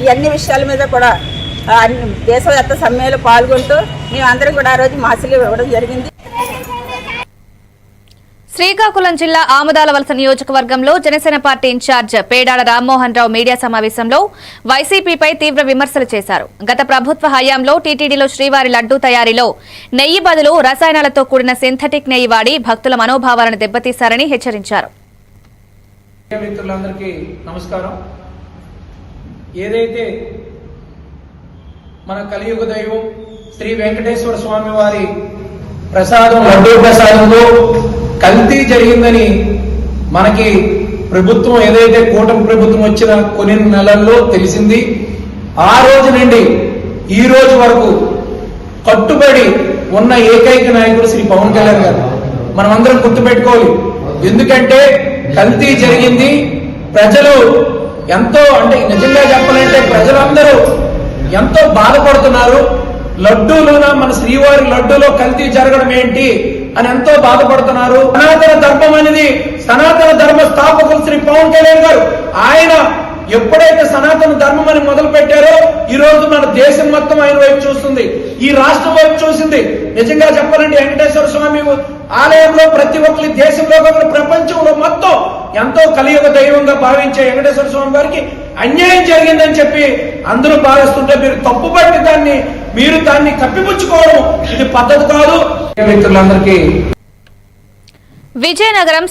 ఈ అన్ని విషయాల మీద కూడా దేశవ్యాప్త సమ్మెలో పాల్గొంటూ మేమందరం కూడా ఆ రోజు మాసిలు ఇవ్వడం జరిగింది. శ్రీకాకుళం జిల్లా ఆముదాలవలస నియోజకవర్గంలో Janasena party incharge Pedada Rammohan Rao media సమావేశంలో వైసీపీపై తీవ్ర విమర్శలు చేశారు. గత ప్రభుత్వ హయాంలో టీటీడీలో శ్రీవారి లడ్డూ తయారీలో నెయ్యి బదులు రసాయనాలతో కూడిన సింథటిక్ నెయ్యి వాడి భక్తుల మనోభావాలను దెబ్బతీశారని హెచ్చరించారు. ఏదైతే మన కలియుగ దైవం శ్రీ వెంకటేశ్వర స్వామి వారి ప్రసాదం లడ్డూ ప్రసాదంలో కల్తీ జరిగిందని మనకి ప్రభుత్వం ఏదైతే కూటమి ప్రభుత్వం వచ్చిన కొన్ని నెలల్లో తెలిసింది. ఆ రోజు నుండి ఈ రోజు వరకు కట్టుబడి ఉన్న ఏకైక నాయకుడు శ్రీ పవన్ కళ్యాణ్ గారు. మనం అందరం గుర్తుపెట్టుకోవాలి. ఎందుకంటే కల్తీ జరిగింది. ప్రజలు ఎంతో అంటే నిజంగా చెప్పాలంటే ప్రజలందరూ ఎంతో బాధపడుతున్నారు. లడ్డూలోన మన శ్రీవారి లడ్డూలో కల్తీ జరగడం ఏంటి అని ఎంతో బాధపడుతున్నారు. సనాతన ధర్మం అనేది సనాతన ధర్మ స్థాపకులు శ్రీ పవన్ కళ్యాణ్ గారు. ఆయన ఎప్పుడైతే సనాతన ధర్మం అని మొదలు పెట్టారో ఈ రోజు మన దేశం మొత్తం ఆయన వైపు చూస్తుంది, ఈ రాష్ట్రం వైపు చూసింది. నిజంగా చెప్పాలంటే వెంకటేశ్వర స్వామి ఆలయంలో ప్రతి ఒక్కరి దేశంలో ప్రపంచంలో మొత్తం ఎంతో కలియుగ దైవంగా భావించే వెంకటేశ్వర స్వామి వారికి అన్యాయం జరిగిందని చెప్పి అందరూ భావిస్తుంటే మీరు దాన్ని కప్పిపుచ్చుకోవడం ఇది పద్ధతి కాదు. మిత్రులందరికీ విజయనగరం